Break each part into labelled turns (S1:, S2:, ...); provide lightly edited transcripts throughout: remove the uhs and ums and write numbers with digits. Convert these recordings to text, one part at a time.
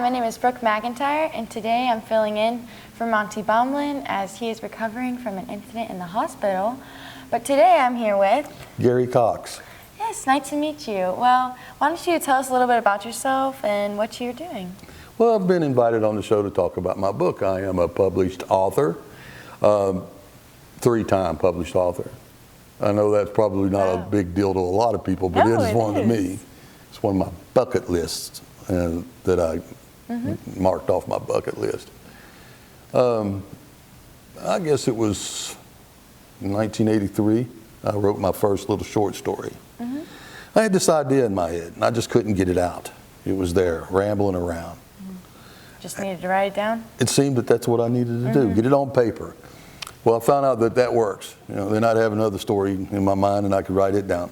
S1: my name is Brooke McIntyre, and today I'm filling in for Monty Bombelyn as he is recovering from an incident in the hospital. But today I'm here with...
S2: Gary Cox.
S1: Yes, nice to meet you. Well, why don't you tell us a little bit about yourself and what you're doing?
S2: Well, I've been invited on the show to talk about my book. I am a published author, three-time published author. I know that's probably not a big deal to a lot of people, but it is one to me. It's one of my bucket lists that I marked off my bucket list. I guess it was 1983. I wrote my first little short story. I had this idea in my head, and I just couldn't get it out. It was there, rambling around.
S1: Just needed to write it down?
S2: It seemed that that's what I needed to do, get it on paper. Well, I found out that that works. You know, then I'd have another story in my mind and I could write it down.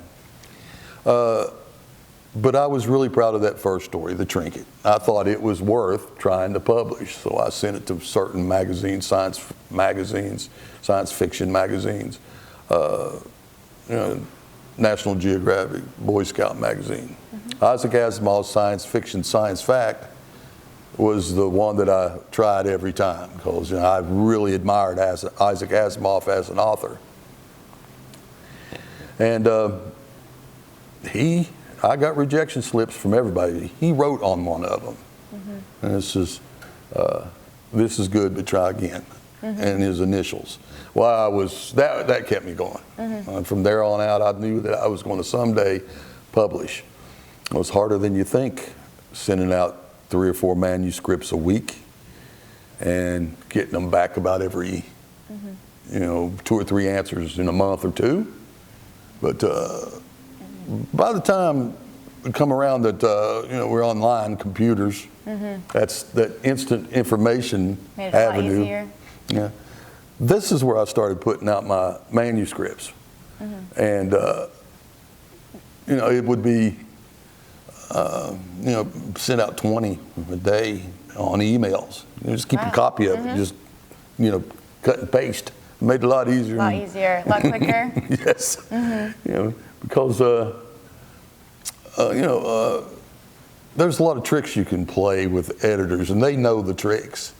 S2: But I was really proud of that first story, The Trinket. I thought it was worth trying to publish, so I sent it to certain magazines, science fiction magazines, National Geographic, Boy Scout magazine. Isaac Asimov's science fiction, science fact was the one that I tried every time because I really admired Isaac Asimov as an author. And I got rejection slips from everybody. He wrote on one of them. And this is good, but try again. And his initials. Well, that kept me going. From there on out, I knew that I was going to someday publish. It was harder than you think, sending out 3 or 4 manuscripts a week and getting them back about every, 2 or 3 answers in a month or 2. But by the time we come around that, we're online computers, that's that instant information
S1: made it
S2: avenue.
S1: A lot easier.
S2: Yeah. This is where I started putting out my manuscripts. And, it would be, send out 20 a day on emails. Just keep a copy of it. Just, cut and paste. It made it a lot easier.
S1: A lot easier, a lot quicker.
S2: Yes. Because, there's a lot of tricks you can play with editors, and they know the tricks.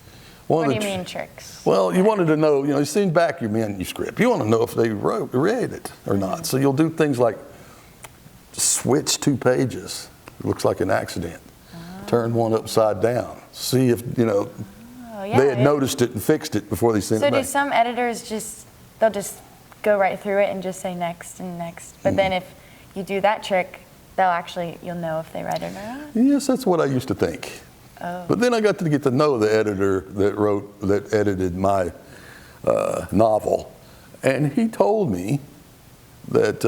S1: What do you mean tricks?
S2: Well, you wanted to know, you send back your manuscript. You want to know if they read it or not. So you'll do things like switch 2 pages. It looks like an accident. Turn one upside down. See if, they had noticed it and fixed it before they sent it back.
S1: So do some editors they'll just go right through it and just say next and next. But then if you do that trick, you'll know if they read it or not?
S2: Yes, that's what I used to think. But then I got to get to know the editor that edited my novel. And he told me that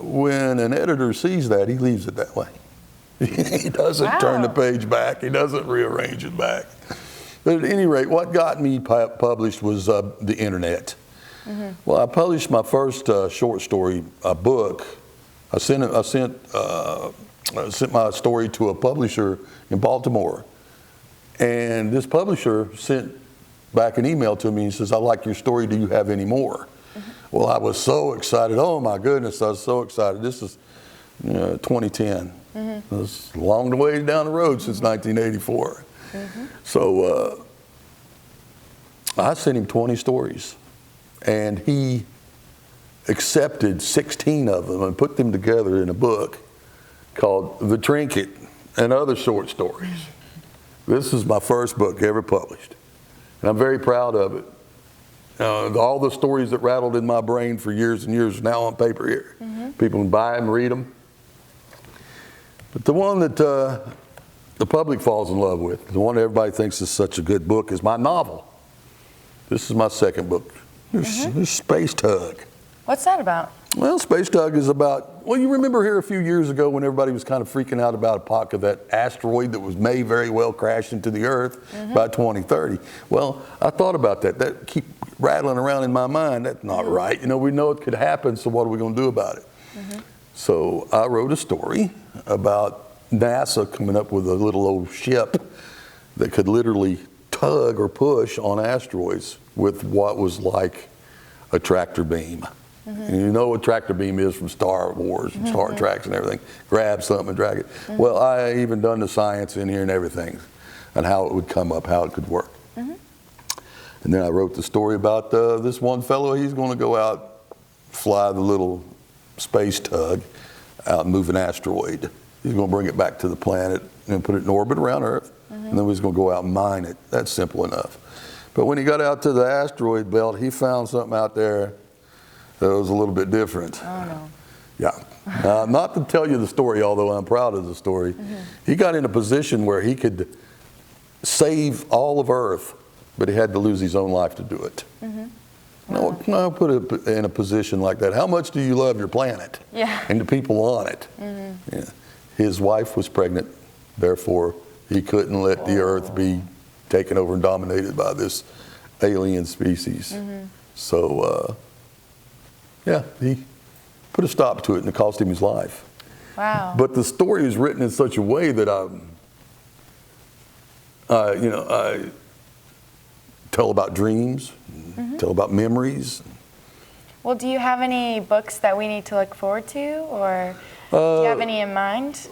S2: when an editor sees that, he leaves it that way. He doesn't turn the page back. He doesn't rearrange it back. But at any rate, what got me published was the internet. Well, I published my first short story book. I sent my story to a publisher in Baltimore. And this publisher sent back an email to me and says, "I like your story. Do you have any more?" Well, I was so excited. Oh, my goodness, I was so excited. This is 2010. It was a long way down the road since 1984. So I sent him 20 stories, and he accepted 16 of them and put them together in a book called The Trinket and Other Short Stories. This is my first book ever published, and I'm very proud of it. All the stories that rattled in my brain for years and years are now on paper here. People can buy them, read them. But the one that the public falls in love with, the one everybody thinks is such a good book, is my novel. This is my second book. This Space Tug.
S1: What's that about?
S2: Well, Space Tug is about, you remember here a few years ago when everybody was kind of freaking out about that asteroid that may very well crash into the Earth by 2030. Well, I thought about that. That keep rattling around in my mind. That's not right. We know it could happen, so what are we going to do about it? So I wrote a story about NASA coming up with a little old ship that could literally tug or push on asteroids with what was like a tractor beam. And you know what tractor beam is from Star Wars and Star Trek and everything. Grab something and drag it. Well, I even done the science in here and everything. and how it would come up, how it could work. And then I wrote the story about this one fellow. He's going to go out, fly the little Space Tug out and move an asteroid. He's going to bring it back to the planet and put it in orbit around Earth. And then he's going to go out and mine it. That's simple enough. But when he got out to the asteroid belt, he found something out there that was a little bit different.
S1: Oh, no.
S2: Yeah. Not to tell you the story, although I'm proud of the story. He got in a position where he could save all of Earth, but he had to lose his own life to do it. Now put it in a position like that. How much do you love your planet and the people on it? Yeah. His wife was pregnant, therefore he couldn't let the Earth be taken over and dominated by this alien species. So, yeah, he put a stop to it, and it cost him his life.
S1: Wow.
S2: But the story is written in such a way that I tell about dreams, tell about memories.
S1: Well, do you have any books that we need to look forward to, or do you have any in mind?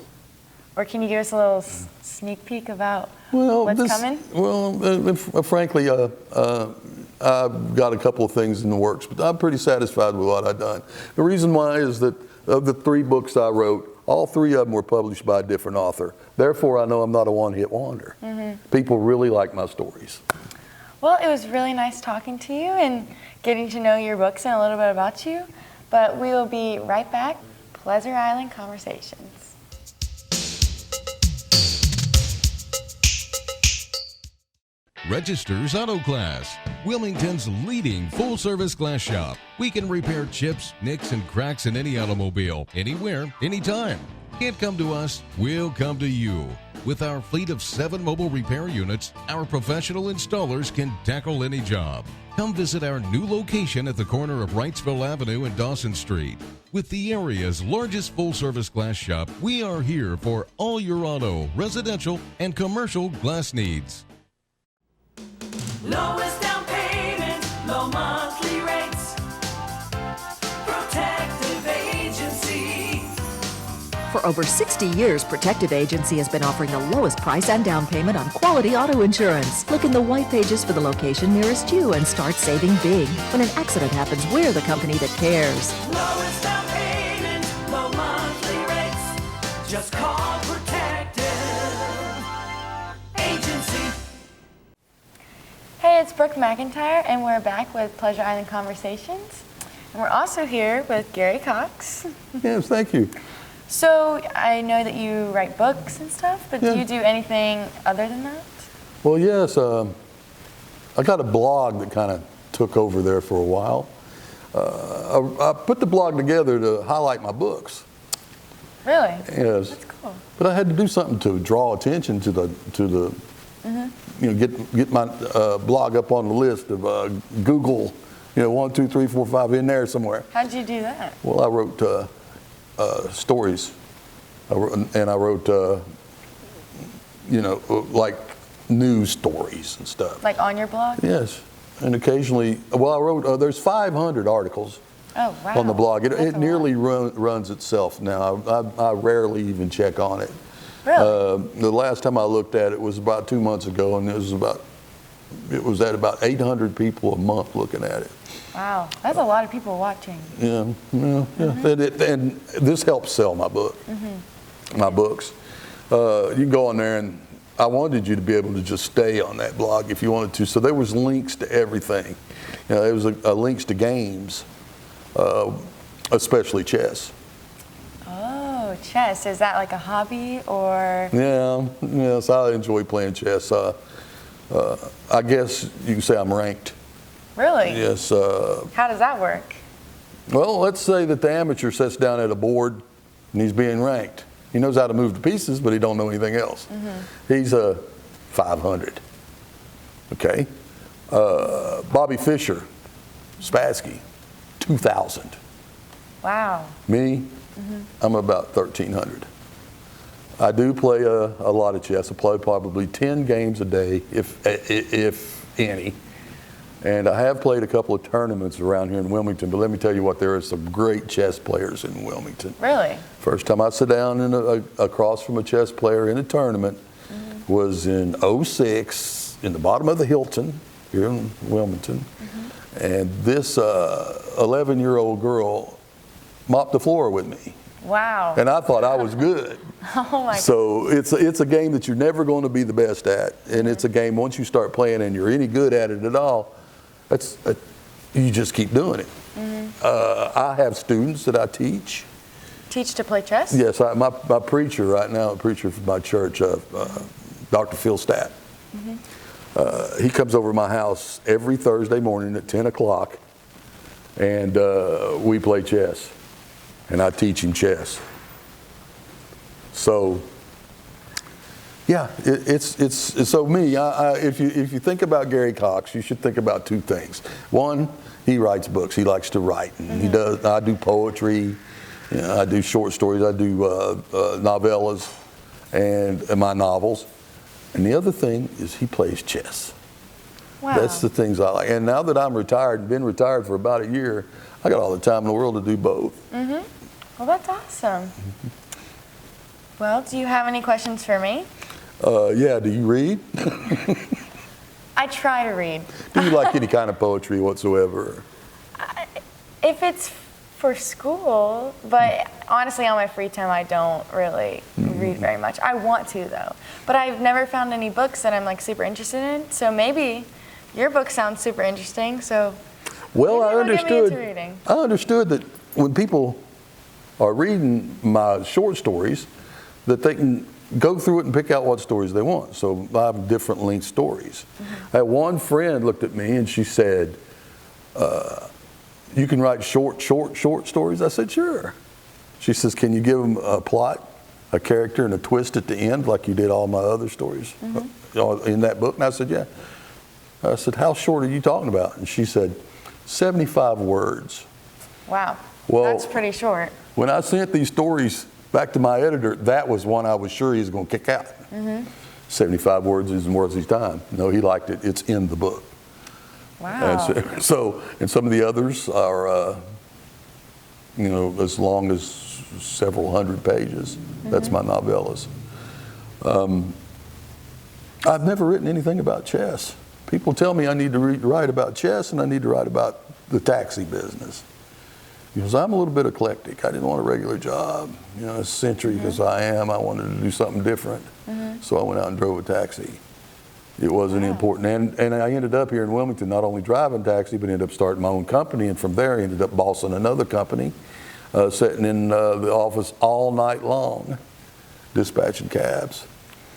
S1: Or can you give us a little sneak peek about what's coming?
S2: Well, frankly, I've got a couple of things in the works, but I'm pretty satisfied with what I've done. The reason why is that of the 3 books I wrote, all 3 of them were published by a different author. Therefore, I know I'm not a one-hit wonder. People really like my stories.
S1: Well, it was really nice talking to you and getting to know your books and a little bit about you. But we will be right back. Pleasure Island Conversations.
S3: Registers Auto Glass, Wilmington's leading full-service glass shop. We can repair chips, nicks, and cracks in any automobile, anywhere, anytime. Can't come to us, we'll come to you. With our fleet of 7 mobile repair units, our professional installers can tackle any job. Come visit our new location at the corner of Wrightsville Avenue and Dawson Street. With the area's largest full-service glass shop, we are here for all your auto, residential, and commercial glass needs.
S4: Lowest down payment, low monthly rates. Protective Agency.
S5: For over 60 years, Protective Agency has been offering the lowest price and down payment on quality auto insurance. Look in the white pages for the location nearest you and start saving big. When an accident happens, we're the company that cares.
S4: Lowest down payment, low monthly rates. Just call Protective Agency.
S1: Hey, it's Brooke McIntyre, and we're back with Pleasure Island Conversations. And we're also here with Gary Cox.
S2: Yes, thank you.
S1: So I know that you write books and stuff, but do you do anything other than that?
S2: Well, yes. I got a blog that kind of took over there for a while. I put the blog together to highlight my books.
S1: Really?
S2: Yes.
S1: That's cool.
S2: But I had to do something to draw attention to the get my blog up on the list of Google, 1, 2, 3, 4, 5 in there somewhere.
S1: How'd you do that?
S2: Well, I wrote stories. I wrote, like news stories and stuff.
S1: Like on your blog?
S2: Yes. And occasionally, I wrote, there's 500 articles on the blog. It nearly runs itself now. I rarely even check on it.
S1: Really?
S2: The last time I looked at it was about 2 months ago, and it was at about 800 people a month looking at it.
S1: Wow, that's a lot of people watching.
S2: Yeah. And this helps sell my book, my books. You can go on there, and I wanted you to be able to just stay on that blog if you wanted to. So there was links to everything. There was links to games, especially chess.
S1: Oh, chess. Is that like a hobby or?
S2: Yeah, yes, I enjoy playing chess. I guess you can say I'm ranked.
S1: Really?
S2: Yes.
S1: How does that work?
S2: Well, let's say that the amateur sits down at a board and he's being ranked. He knows how to move the pieces, but he don't know anything else. He's 500. Okay. Bobby Fischer, Spassky, 2,000.
S1: Wow.
S2: Me, I'm about 1,300. I do play a lot of chess. I play probably 10 games a day, if any. And I have played a couple of tournaments around here in Wilmington, but let me tell you what, there are some great chess players in Wilmington.
S1: Really?
S2: First time I sit down across from a chess player in a tournament, was in '06 in the bottom of the Hilton here in Wilmington. And this 11-year-old girl mopped the floor with me.
S1: Wow.
S2: And I thought I was good.
S1: Oh my God.
S2: So it's a game that you're never going to be the best at. And it's a game, once you start playing and you're any good at it at all, you just keep doing it. I have students that I teach.
S1: Teach to play chess?
S2: Yes, my preacher right now, a preacher from my church, Dr. Phil Stapp. He comes over to my house every Thursday morning at 10 o'clock, and we play chess, and I teach him chess. So, yeah, it's so me. If you think about Gary Cox, you should think about two things. One, he writes books. He likes to write, and he does. I do poetry. You know, I do short stories. I do novellas and my novels. And the other thing is he plays chess.
S1: Wow.
S2: That's the things I like. And now that I'm retired, been retired for about a year, I got all the time in the world to do both.
S1: Well, that's awesome. Well, do you have any questions for me?
S2: Yeah, do you read?
S1: I try to read.
S2: Do you like any kind of poetry whatsoever?
S1: If it's for school, but honestly on my free time I don't really read very much. I want to though, but I've never found any books that I'm like super interested in, so maybe your book sounds super interesting, so
S2: well,
S1: maybe it'll get me into reading.
S2: I understood that when people are reading my short stories that they can go through it and pick out what stories they want. So I have different length stories. I had one friend looked at me and she said, you can write short stories? I said, sure. She says, can you give them a plot, a character, and a twist at the end like you did all my other stories in that book? And I said, yeah. I said, how short are you talking about? And she said, 75 words.
S1: Wow,
S2: well,
S1: that's pretty short.
S2: When I sent these stories back to my editor, that was one I was sure he was going to kick out. 75 words isn't worth his time. No, he liked it. It's in the book.
S1: Wow.
S2: And so, and some of the others are, as long as several hundred pages. That's my novellas. I've never written anything about chess. People tell me I need to write about chess and I need to write about the taxi business. Because I'm a little bit eclectic. I didn't want a regular job. As eccentric as I am, I wanted to do something different. So I went out and drove a taxi. It wasn't important. And I ended up here in Wilmington not only driving taxi, but ended up starting my own company. And from there, I ended up bossing another company, sitting in the office all night long, dispatching cabs.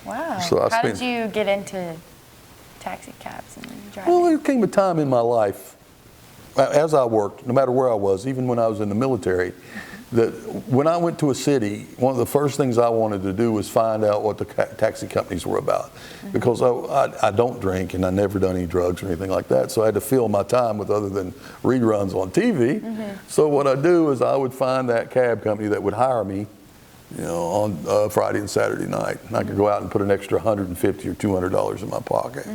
S1: Wow.
S2: So
S1: How did you get into taxi cabs and driving?
S2: Well, there came a time in my life, as I worked, no matter where I was, even when I was in the military, that when I went to a city, one of the first things I wanted to do was find out what the taxi companies were about. Because I don't drink and I never done any drugs or anything like that, so I had to fill my time with other than reruns on TV. So what I do is I would find that cab company that would hire me, on Friday and Saturday night. And I could go out and put an extra $150 or $200 in my pocket.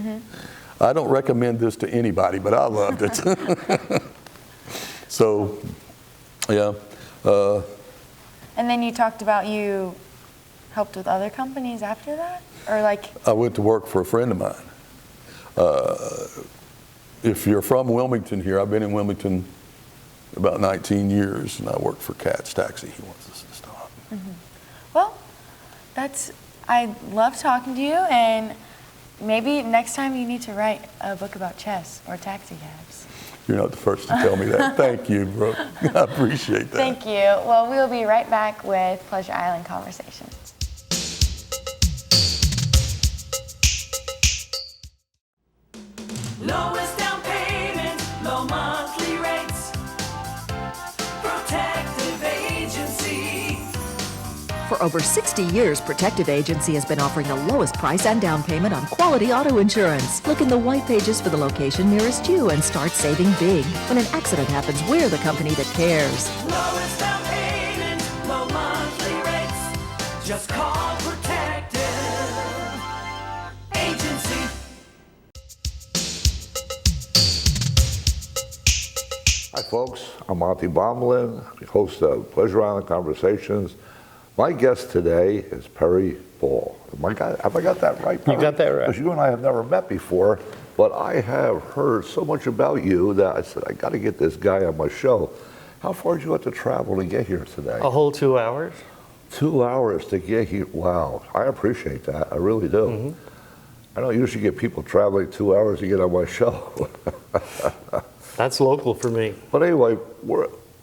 S2: I don't recommend this to anybody, but I loved it. So, yeah.
S1: And then you talked about you helped with other companies after that? Or like?
S2: I went to work for a friend of mine. If you're from Wilmington here, I've been in Wilmington about 19 years, and I worked for Cat's Taxi. He wants us to stop.
S1: Well, I love talking to you, and maybe next time you need to write a book about chess or taxi cabs.
S2: You're not the first to tell me that. Thank you, Brooke. I appreciate that.
S1: Thank you. Well, we'll be right back with Pleasure Island Conversations.
S4: Lowest down payment, low monthly rates. Protective Agency.
S5: For over 60 years, Protective Agency has been offering the lowest price and down payment on quality auto insurance. Look in the white pages for the location nearest you and start saving big. When an accident happens, we're the company that cares.
S4: Lowest down payment, low monthly rates. Just call Protective Agency.
S6: Hi folks, I'm Monty Bombelyn, host of Pleasure Island Conversations. My guest today is Perry Ball. Have I got that right, Perry?
S7: You got that right.
S6: Because you and I have never met before, but I have heard so much about you that I said, I got to get this guy on my show. How far did you have to travel to get here today?
S7: A whole 2 hours.
S6: 2 hours to get here. Wow, I appreciate that. I really do.
S7: Mm-hmm.
S6: I don't usually get people traveling 2 hours to get on my show.
S7: That's local for me.
S6: But anyway,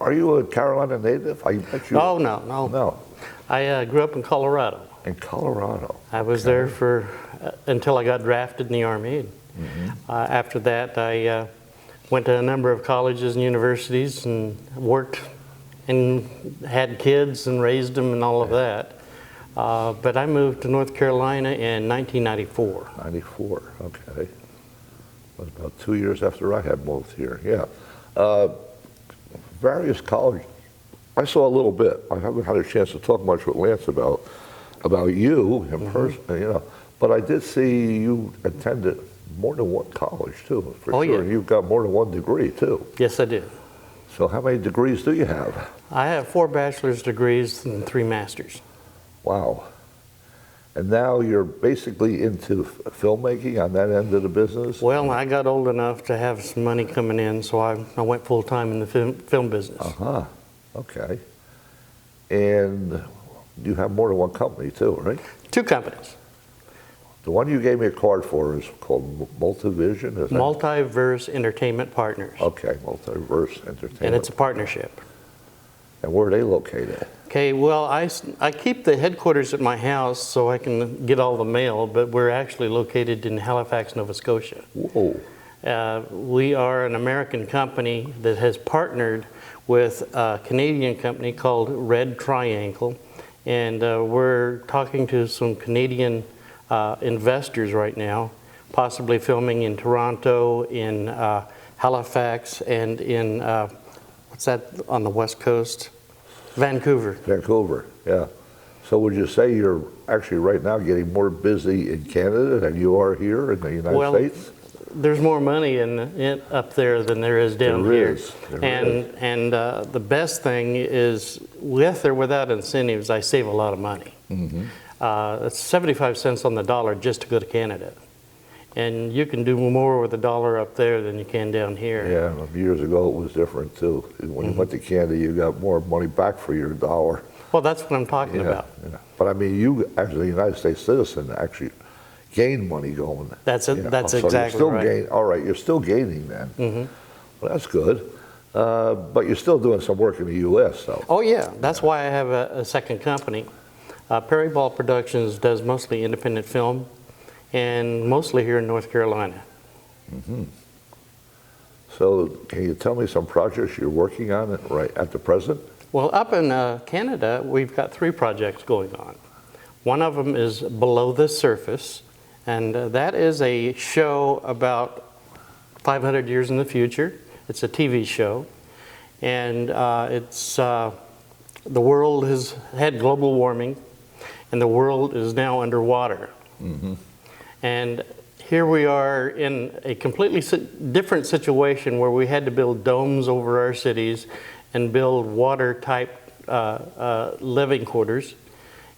S6: are you a Carolina native? I bet you.
S7: Oh, no.
S6: No.
S7: I grew up in Colorado.
S6: In Colorado.
S7: I was there for until I got drafted in the Army.
S6: Mm-hmm.
S7: After that, I went to a number of colleges and universities and worked and had kids and raised them and all of that. But I moved to North Carolina in 1994.
S6: 94, okay. Was about 2 years after I had moved here, yeah. Various colleges. I saw a little bit. I haven't had a chance to talk much with Lance about you in person, you know. But I did see you attended more than one college too, for sure.
S7: Yeah.
S6: And you've got more than one degree too.
S7: Yes, I do.
S6: So how many degrees do you have?
S7: I have 4 bachelor's degrees and 3 masters.
S6: Wow. And now you're basically into filmmaking on that end of the business?
S7: Well, I got old enough to have some money coming in, so I went full time in the film business.
S6: Uh-huh. Okay. And you have more than one company too, right?
S7: 2 companies.
S6: The one you gave me a card for is called Multivision? Is that?
S7: Multiverse Entertainment Partners.
S6: Okay, Multiverse Entertainment.
S7: And it's a partnership.
S6: And where are they located?
S7: Okay, well, I keep the headquarters at my house so I can get all the mail, but we're actually located in Halifax, Nova Scotia.
S6: Whoa.
S7: We are an American company that has partnered with a Canadian company called Red Triangle, and we're talking to some Canadian investors right now, possibly filming in Toronto, in Halifax, and in, what's that on the West Coast? Vancouver.
S6: Vancouver, yeah. So would you say you're actually right now getting more busy in Canada than you are here in the United States?
S7: There's more money up there than there is down here.
S6: And
S7: the best thing is, with or without incentives, I save a lot of money.
S6: Mm-hmm.
S7: It's 75 cents on the dollar just to go to Canada. And you can do more with a dollar up there than you can down here.
S6: Yeah, years ago it was different too. When you went to Canada, you got more money back for your dollar.
S7: Well, that's what I'm talking about.
S6: Yeah. But I mean, you, as a United States citizen, actually gain money going.
S7: That's
S6: you know,
S7: that's
S6: so
S7: exactly
S6: you're still
S7: right.
S6: All right, you're still gaining then.
S7: Mm-hmm.
S6: Well, that's good. But you're still doing some work in the U.S. though.
S7: Oh yeah, that's why I have a second company. Perry Ball Productions does mostly independent film, and mostly here in North Carolina.
S6: Mm-hmm. So can you tell me some projects you're working on right at the present?
S7: Well, up in Canada, we've got 3 projects going on. One of them is Below the Surface, and that is a show about 500 years in the future. It's a TV show, and it's the world has had global warming, and the world is now underwater.
S6: Mm-hmm.
S7: And here we are in a completely different situation where we had to build domes over our cities and build water-type living quarters.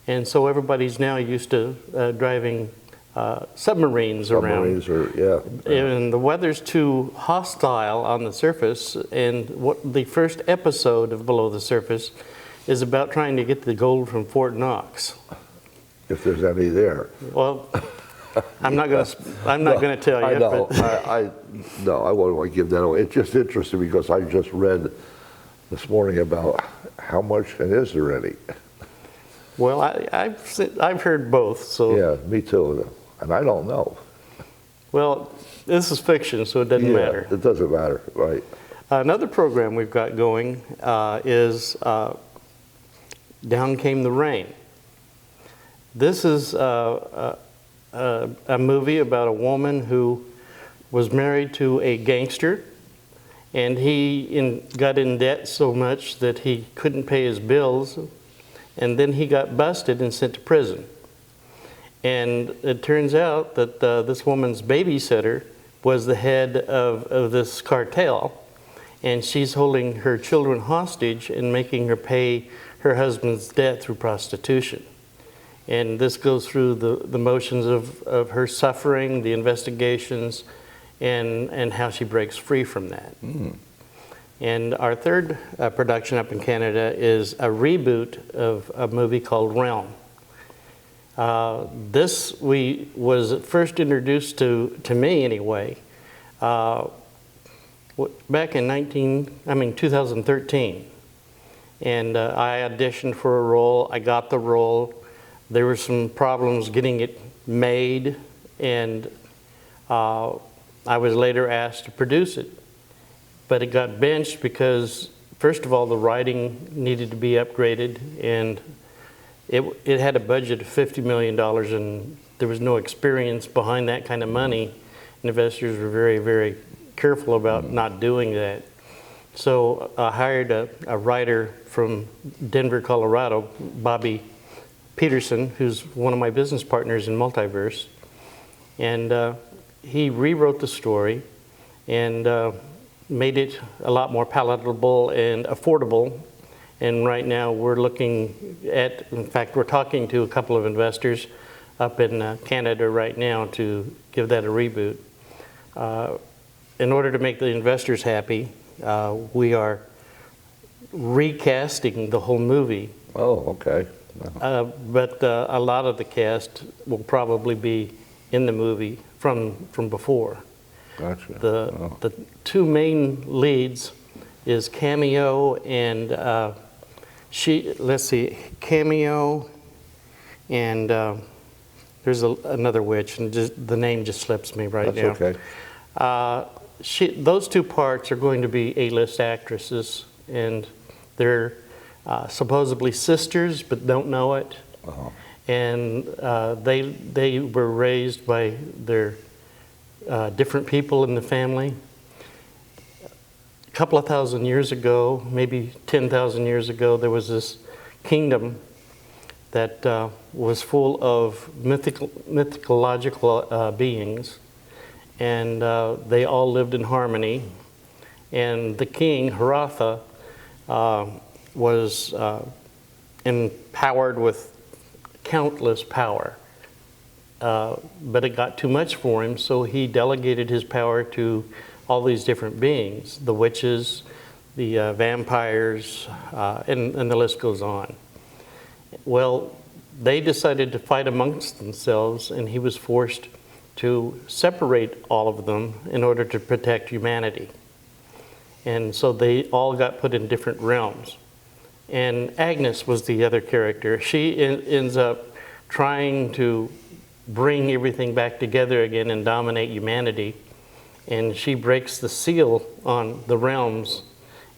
S7: And so everybody's now used to driving submarines around. And the weather's too hostile on the surface, and what the first episode of Below the Surface is about trying to get the gold from Fort Knox.
S6: If there's any there.
S7: Well, I'm not going to tell you.
S6: I know. I won't want to give that away. It's just interesting because I just read this morning about how much, and is there any?
S7: Well, I've heard both. So
S6: yeah, me too. And I don't know.
S7: Well, this is fiction, so it doesn't matter.
S6: It doesn't matter, right?
S7: Another program we've got going is Down Came the Rain. This is a movie about a woman who was married to a gangster, and he got in debt so much that he couldn't pay his bills, and then he got busted and sent to prison. And it turns out that this woman's babysitter was the head of this cartel, and she's holding her children hostage and making her pay her husband's debt through prostitution. And this goes through the motions of her suffering, the investigations, and how she breaks free from that. And our third production up in Canada is a reboot of a movie called Realm. This was first introduced to me anyway, back in 2013. And I auditioned for a role, I got the role. There were some problems getting it made, and I was later asked to produce it. But it got benched because, first of all, the writing needed to be upgraded, and it had a budget of $50 million, and there was no experience behind that kind of money. Investors were very, very careful about not doing that. So I hired a writer from Denver, Colorado, Bobby Peterson, who's one of my business partners in Multiverse. And he rewrote the story and made it a lot more palatable and affordable. And right now we're looking at, in fact, we're talking to a couple of investors up in Canada right now to give that a reboot. In order to make the investors happy, we are recasting the whole movie.
S6: Oh, okay.
S7: But a lot of the cast will probably be in the movie from before.
S6: Gotcha.
S7: The two main leads is Cameo and Cameo and there's another witch, and the name just slips me right now.
S6: That's okay.
S7: Those two parts are going to be A-list actresses, and they're supposedly sisters, but don't know it. And they were raised by their different people in the family. A couple of thousand years ago, maybe 10,000 years ago, there was this kingdom that was full of mythological beings, and they all lived in harmony. And the king, Haratha, was empowered with countless power, but it got too much for him, so he delegated his power to all these different beings, the witches, the vampires, and the list goes on. Well, they decided to fight amongst themselves, and he was forced to separate all of them in order to protect humanity. And so they all got put in different realms. And Agnes was the other character. She ends up trying to bring everything back together again and dominate humanity. And she breaks the seal on the realms,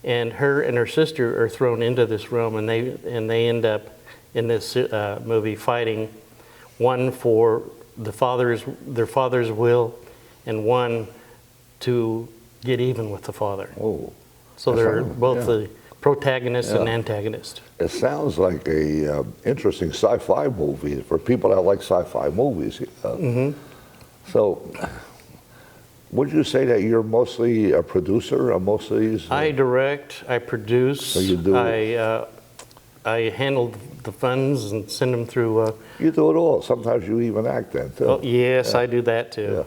S7: and her sister are thrown into this realm, and they end up in this movie fighting, one for their father's will, and one to get even with the father.
S6: Oh,
S7: so they're both the protagonist and antagonist.
S6: It sounds like a interesting sci-fi movie for people that like sci-fi movies. So, would you say that you're mostly a producer on most of these?
S7: I direct, I produce.
S6: So you do.
S7: I handle the funds and send them through.
S6: You do it all. Sometimes you even act then too.
S7: Oh, yes, I do that too.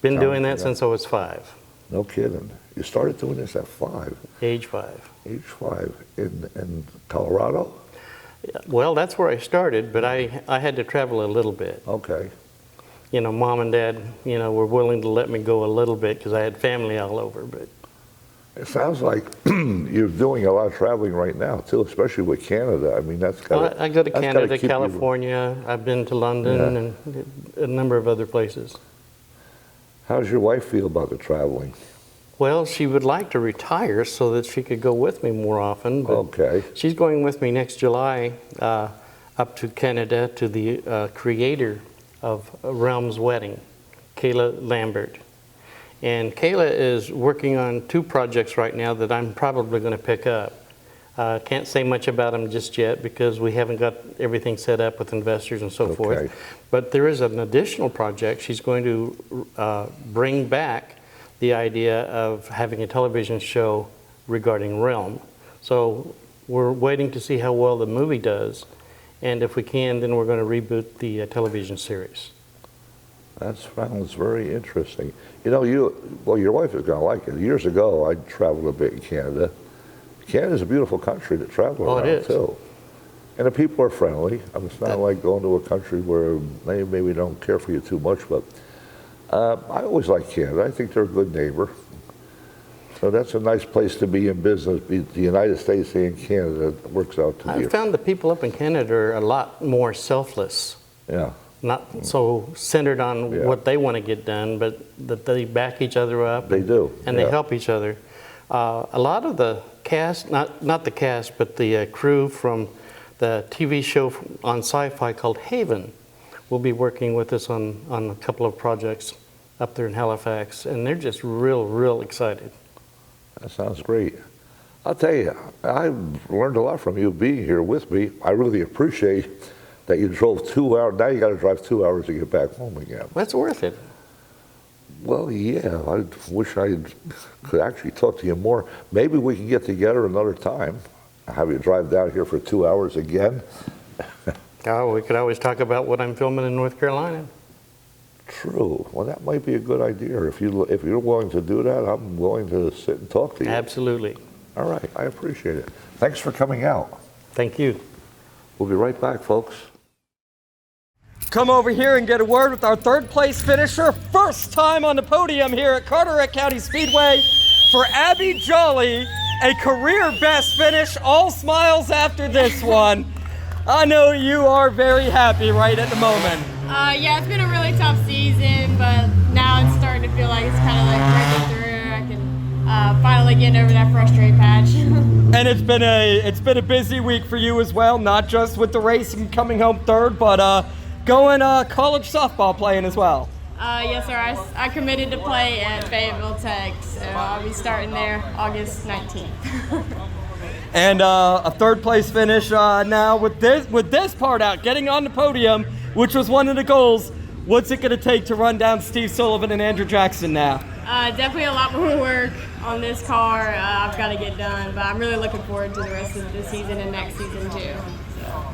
S7: Been doing that since I was 5.
S6: No kidding. You started doing this at 5.
S7: Age 5.
S6: Age 5 in Colorado?
S7: Well, that's where I started, but I had to travel a little bit.
S6: Okay.
S7: You know, Mom and Dad, were willing to let me go a little bit because I had family all over. But
S6: it sounds like you're doing a lot of traveling right now too, especially with Canada. I mean, that's got.
S7: I go to Canada, California. I've been to London and a number of other places.
S6: How does your wife feel about the traveling?
S7: Well, she would like to retire so that she could go with me more often. But
S6: okay.
S7: She's going with me next July up to Canada to the creator of Realm's Wedding, Kayla Lambert. And Kayla is working on 2 projects right now that I'm probably going to pick up. Can't say much about them just yet because we haven't got everything set up with investors and so forth. But there is an additional project. She's going to bring back the idea of having a television show regarding Realm. So we're waiting to see how well the movie does, and if we can, then we're going to reboot the television series.
S6: That sounds very interesting. You know, your wife is going to like it. Years ago, I traveled a bit in Canada. Canada's a beautiful country to travel around,
S7: it is.
S6: too. And the people are friendly. I mean, it's not like going to a country where they maybe don't care for you too much, but I always like Canada. I think they're a good neighbor. So that's a nice place to be in business. The United States and Canada works out to be.
S7: I found the people up in Canada are a lot more selfless.
S6: Yeah.
S7: Not so centered on what they want to get done, but that they back each other up.
S6: They do.
S7: And they help each other. A lot of the cast, not the cast, but the crew from the TV show on Sci-Fi called Haven will be working with us on a couple of projects up there in Halifax, and they're just real excited.
S6: That sounds great. I'll tell you, I've learned a lot from you being here with me. I really appreciate that you drove 2 hours. Now you got to drive 2 hours to get back home again.
S7: That's worth it.
S6: Well, yeah, I wish I could actually talk to you more. Maybe we can get together another time. Have you drive down here for 2 hours again?
S7: Oh, we could always talk about what I'm filming in North Carolina.
S6: True. Well, that might be a good idea. If you're willing to do that, I'm willing to sit and talk to you.
S7: Absolutely.
S6: All right, I appreciate it. Thanks for coming out.
S7: Thank you.
S6: We'll be right back, folks.
S8: Come over here and get a word with our third place finisher, first time on the podium here at Carteret County Speedway for Abby Jolly, a career best finish, all smiles after this one. I know you are very happy right at the moment.
S9: Yeah, it's been a really tough season, but now it's starting to feel like it's kind of like breaking through. I can finally get over that frustrating patch.
S8: And it's been a busy week for you as well, not just with the race and coming home third, but going college softball playing as well.
S9: Yes, sir. I committed to play at Fayetteville Tech, so I'll be starting there August 19th.
S8: And a third place finish now with this part out, getting on the podium, which was one of the goals. What's it going to take to run down Steve Sullivan and Andrew Jackson now?
S9: Definitely a lot more work on this car. I've got to get done, but I'm really looking forward to the rest of this season and next season too. So.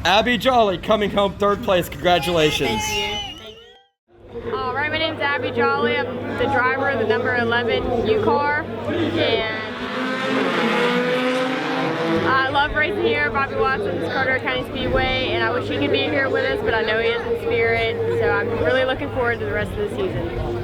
S8: Abby Jolly coming home third place. Congratulations.
S9: Thank you. All right, my name's Abby Jolly. I'm the driver of the number 11 U car, and I love racing here at Bobby Watson's Carteret County Speedway, and I wish he could be here with us, but I know he is in spirit, so I'm really looking forward to the rest of the season.